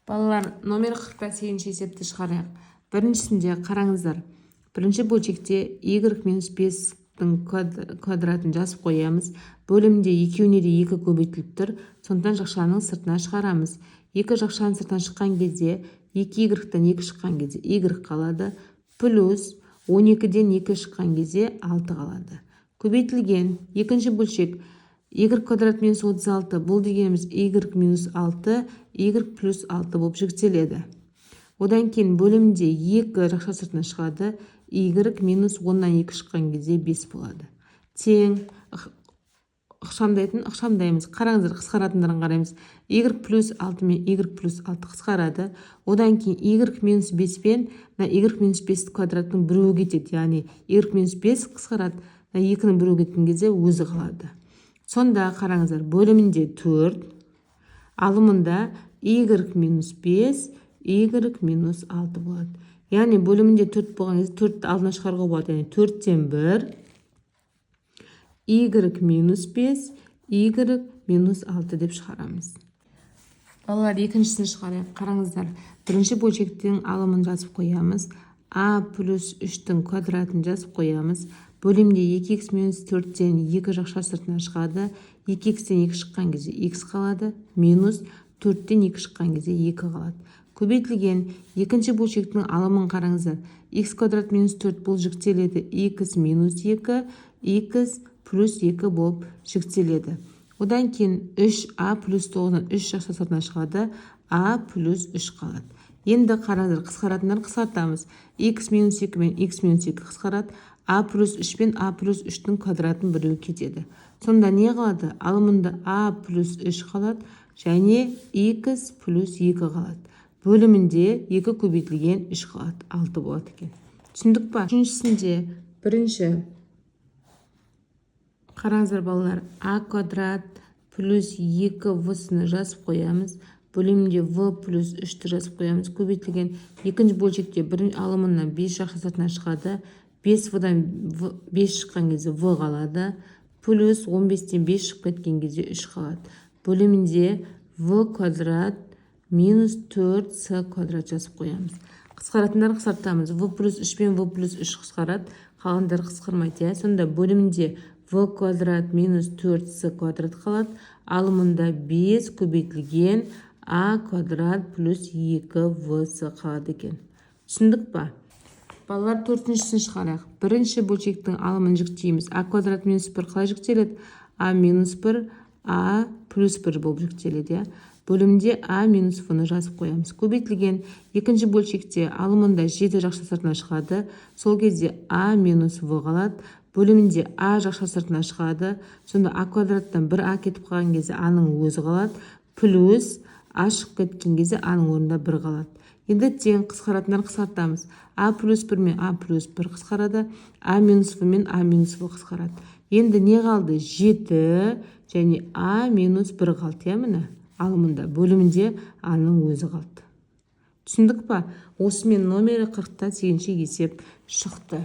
Балалар, номер 48 есепті шығарайық. Біріншісінде қараңыздар. Бірінші бөлшекте y-5-тің квадратын жазып қоямыз. Бөлімде екеуіне де 2 көбейтіліп тұр. Сондықтан жақшаның сыртына шығарамыз. 2 жақшаның сыртынан шыққан кезде 2y-тан 2 шыққан кезде y қалады. Плюс 12-ден 2 шыққан кезде 6 қалады. Көбейтілген екінші бөлшек y квадрат минус 36, бұл дегеніміз y минус 6, y плюс 6 болып жіктеледі. Одан кейін бөлімде 2 жақша сыртына шығады, y минус 10-нан 2 шыққан кезде 5 болады. Тең, ықшамдаймыз. Қараңыздар, қысқаратындарын қараймыз. y плюс 6 мен y плюс 6 қысқарады. Одан кейін y минус 5 пен y минус 5 квадраттың біреуі кетеді. Яғни y минус 5 қысқарады. 2-нің біреуі кеткен кезде өзі қалады. Сонда қараңыздар, бөлімінде 4, алымында y минус 5, y минус 6 болады. Яғни бөлімінде 4 болған кезде 4-ті алдына шығаруға болады. Яғни 4-тен 1, y минус 5, y минус 6 деп шығарамыз. Балалар, екіншісін шығарайық. Қараңыздар, бірінші бөлшектің алымын жазып қоямыз. a плюс 3-тің квадратын жазып қоямыз. Бөлімде 2x минус 4-тен 2 жақша сыртына шығады. 2x-тен 2 шыққан кезде x қалады. Минус 4-тен 2 шыққан кезде 2 қалады. Көбейтілген екінші бөлшектің алымын қараңыздар. x квадрат минус 4 бұл жіктеледі. x минус 2, x плюс 2 болып жіктеледі. Одан кейін 3a плюс 9-нан 3 жақша сыртына шығады. a плюс 3 қалады. Енді қараңыздар, қысқаратындар қысқартамыз. x минус 2 мен x минус 2 қысқарады. a плюс 3 пен a плюс 3-тің квадратын біреу кетеді. Сонда не қалады? Алымында a плюс 3 қалады, және x плюс 2 қалады. Бөлімінде 2 көбейтілген 3 қалады, 6 болады екен. Түсіндік па? Үшіншісінде бірінші. Қараңыздар балалар, a квадрат плюс 2v-сіні жазып қоямыз. Бөлімде v плюс 3-ті жазып қоямыз. Көбейтілген екінші бөлшекте бірінші алымынан 5 жақша сыртына шығады. 5v-дан 5 шыққан кезде v қалады. Плюс 15-тен 5 шығып кеткен кезде 3 қалады. Бөлімінде v квадрат минус 4c квадрат жазып қоямыз. Қысқаратындар қысқартамыз. v плюс 3 пен v плюс 3 қысқарады. Қалғандар қысқармайды. Сонда бөлімінде v квадрат минус 4c квадрат қалады. Алымында 5 көбейтілген a квадрат плюс 2v-с қалады екен. Түсіндік па? Балалар, төртіншісін шығарайық. Бірінші бөлшектің алымын жіктейміз. a квадрат минус 1 қалай жіктеледі? a минус 1, a плюс 1 болып жіктеледі. Бөлімде a минус v-ны жазып қоямыз. Көбейтілген екінші бөлшекте алымында 7 жақша сыртына шығады. Сол кезде a минус v қалады. Бөлімінде a жақша сыртына шығады. Сонда a квадраттан 1a кетіп қалған кезде a-ның өзі қалады. Плюс a шығып кеткен кезде a-ның орнында 1 қалады. Енді тең, қысқаратындар қысқартамыз. a плюс 1 мен a плюс 1 қысқарады. a минус v мен a минус v қысқарады. Енді не қалды? 7 және a минус 1 қалды. Міне, алымында бөлімінде a-ның өзі қалды. Түсіндік па? Осымен номері 48 есеп шықты.